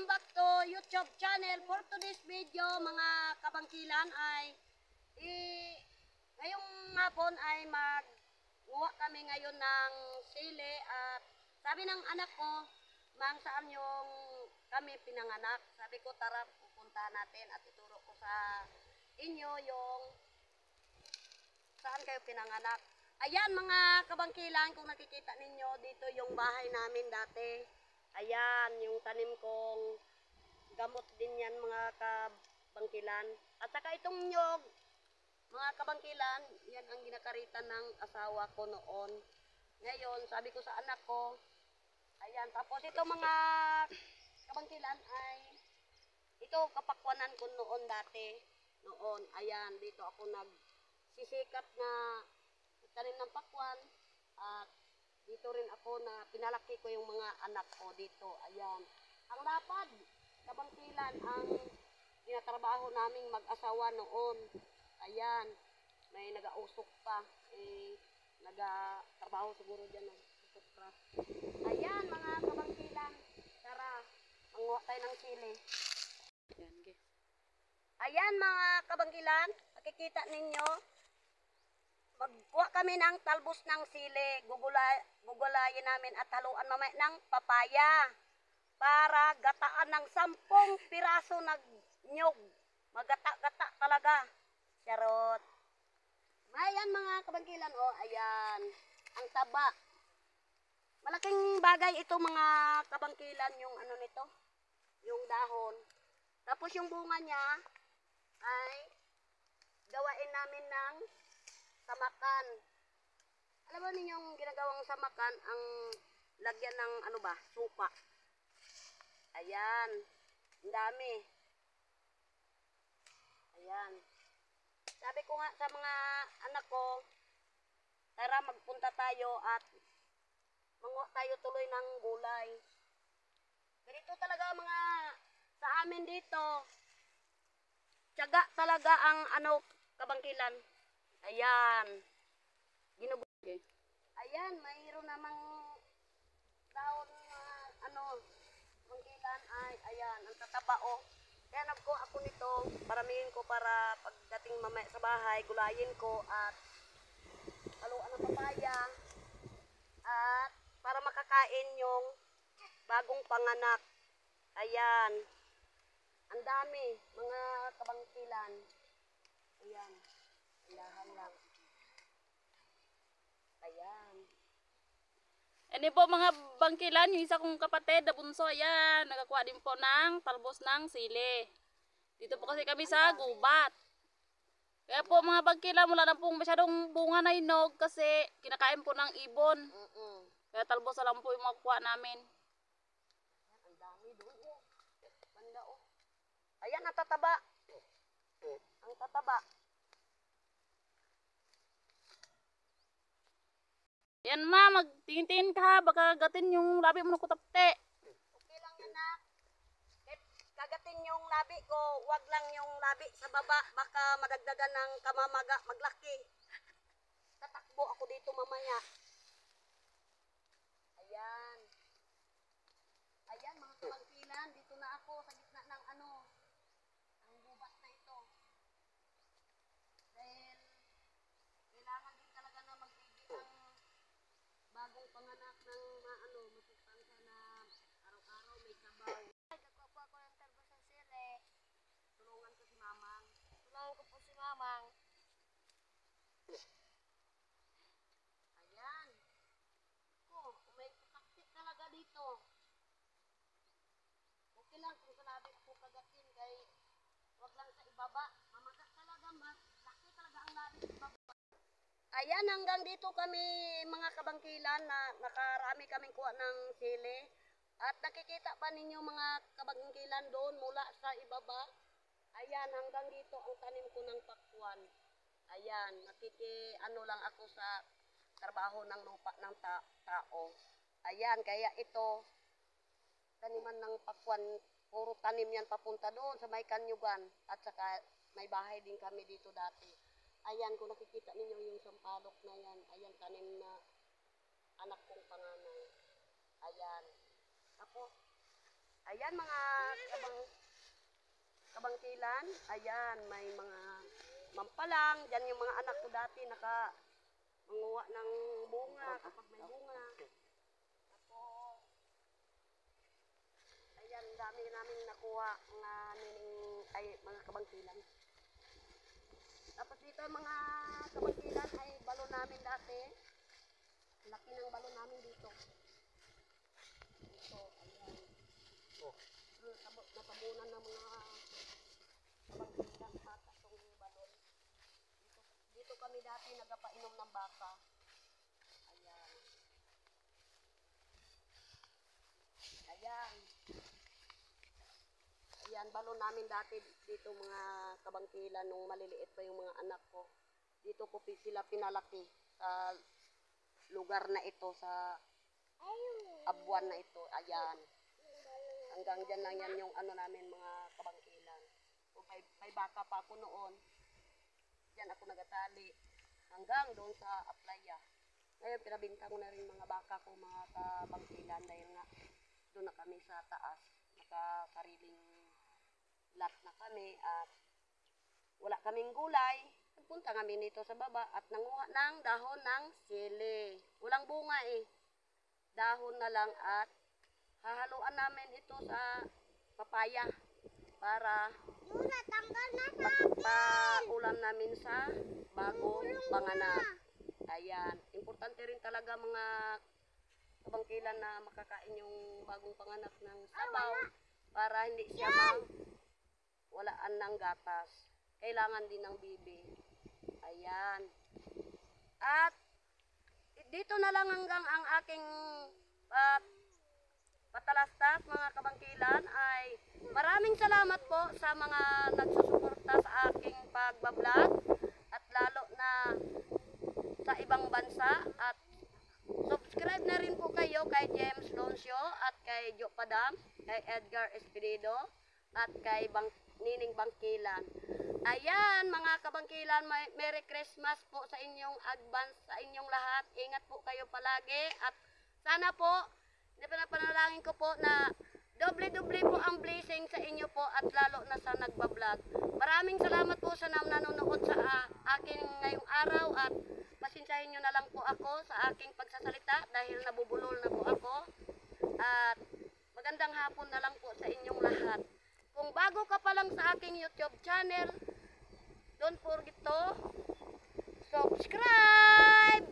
Welcome back to YouTube channel. For today's video mga kabangkilan ay ngayong hapon ay magkuha kami ngayon ng sili at sabi ng anak ko, Mang, saan yung kami pinanganak? Sabi ko, tara pupunta natin at ituro ko sa inyo yung saan kayo pinanganak. Ayan mga kabangkilan, kung nakikita ninyo dito yung bahay namin dati. Ayan, yung tanim kong gamot din yan mga kabangkilan. At saka itong nyog, mga kabangkilan, yan ang ginakaritan ng asawa ko noon. Ngayon, sabi ko sa anak ko, ayan, tapos ito mga kabangkilan ay, ito kapakwanan ko noon dati. Noon, ayan, dito ako nagsisikat na tanim ng pakwan at dito rin ako na pinalaki ko yung mga anak ko dito. Ayan. Ang lapad, kabangkilan, ang tinatrabaho naming mag-asawa noon. Ayan. May nag-ausok pa. Nag-trabaho siguro dyan. Nag-ausok pa. Ayan, mga kabangkilan. Tara, manguha tayo ng sili. Ayan, mga kabangkilan. Makikita ninyo. Magkuha kami ng talbos ng sili, gugulayin namin at haluan mamaya ng papaya para gataan ng 10 piraso ng nyog. Magata-gata talaga. Charot. Ayan mga kabangkilan, oh, ayan. Ang taba. Malaking bagay ito mga kabangkilan, yung ano nito, yung dahon. Tapos yung bunga niya ay gawain namin ng samakan. Alam mo ninyong ginagawang samakan ang lagyan ng ano ba? Suka. Ayan. Ang dami. Ayan. Sabi ko nga sa mga anak ko, tara magpunta tayo at manguha tayo tuloy ng gulay. Ganito talaga mga sa amin dito. Tiyaga talaga ang ano kabangkilan. Ayan. Ginubuhay. Ayan, mayroon namang daon na bangkilan ay ayan, ang tataba oh. Kaya nagkuha ako nito, paramihin ko para pagdating mamaya sa bahay, gulayin ko at haluan ng papaya at para makakain yung bagong panganak. Ayan. Ang dami, mga kabangkilan. Ayan. Ilahan lang. Ayan. Ano po mga bangkilan, yung isa kong kapatid na bunso, ayan, nakakuha din po ng talbos ng sili. Dito po kasi kami sa gubat. Kaya po mga bangkilan, wala na pong masyadong bunga na hinog kasi kinakain po ng ibon. Kaya talbos na lang po yung makukuha namin. Ang dami doon oh. Banda oh. Ayan, ang tataba. Ang tataba. Yan ma, magtingin-tingin ka ha, baka gatin yung labi mo ng kutapte. Okay lang yan na. Kagatin yung labi ko, wag lang yung labi sa baba, baka madagdagan ng kamamaga, maglaki. Tatakbo ako dito mamaya. Ayan. Ayan mga kabangkilan, dito na ako sa gitna ng ang gubat na ito. Dahil kailangan din talaga na magbigay ang bagong panganak ng masustansya na araw-araw may sabaw. Nagkuha po ako ng talbos ng sili. Tulungan ko si Mamang. Tulungan ko po si Mamang. Ayan. May kaktik talaga dito. Okay lang kung sa labi ako kagatin kay wag lang sa ibaba. Mamagat talaga, laki talaga ang labi sa ibaba. Ayan, hanggang dito kami mga kabangkilan na nakarami kaming kuha ng sili. At nakikita pa ninyo mga kabangkilan doon mula sa ibaba. Ayan, hanggang dito ang tanim ko ng pakwan. Ayan, lang ako sa trabaho ng lupa ng tao. Ayan, kaya ito, taniman ng pakwan, puro tanim yan papunta doon sa may kanyugan. At saka may bahay din kami dito dati. Ayan, kung nakikita ninyo yung sampalok na yan, ayan, tanim na anak kong panganay. Ayan. Tapos, Ayan mga kabangkilan. Ayan, may mga mampalang. Diyan yung mga anak ko dati manguha ng bunga kapag may bunga. Tapos, ayan, dami namin nakuha mga kabangkilan. Tapos dito mga kabangkilan ay balon namin dati. Laki ng balon namin dito. Ito, ayan. Natabunan ng mga kabangkilan at itong balon. Dito kami dati nagpainom ng baka. Ayan. Ayan. Ayan, balon namin dati dito mga kabangkilan nung maliliit pa yung mga anak ko. Dito ko sila pinalaki sa lugar na ito, sa Abuan na ito. Ayan. Hanggang dyan lang yan yung namin mga kabangkilan. So, may baka pa ako noon. Diyan ako nagatali. Hanggang doon sa Aplaya. Ngayon, pinabinta ko na rin mga baka ko, mga kabangkilan. Dahil nga, doon na kami sa taas. Nakakariling lot na kami at wala kaming gulay. Nagpunta kami nito sa baba at nanguha ng dahon ng sili. Walang bunga eh. Dahon na lang at hahaluan namin ito sa papaya para paulam namin sa bagong panganak. Ayan. Importante rin talaga mga kabangkilan na makakain yung bagong panganak ng sabaw para hindi siya walaan ng gatas. Kailangan din ng bibi. Ayan. At dito na lang hanggang ang aking patalastas mga kabangkilan ay maraming salamat po sa mga nagsusuporta sa aking pagbablog at lalo na sa ibang bansa at subscribe na rin po kayo kay James Loncio at kay Jo Padam, kay Edgar Espirido at kay Nining Bangkilan. Ayan mga kabangkilan, Merry Christmas po sa inyong advance, sa inyong lahat. Ingat po kayo palagi at sana po, pinapanalangin ko po na doble-doble po ang blessing sa inyo po at lalo na sa nagbablog. Maraming salamat po sa nanonood sa akin ngayong araw at pasensyahin nyo na lang po ako sa aking pagsasalita dahil nabubulol na po ako. At magandang hapon na lang po sa inyong lahat. Kung bago ka pa lang sa aking YouTube channel, don't forget to subscribe!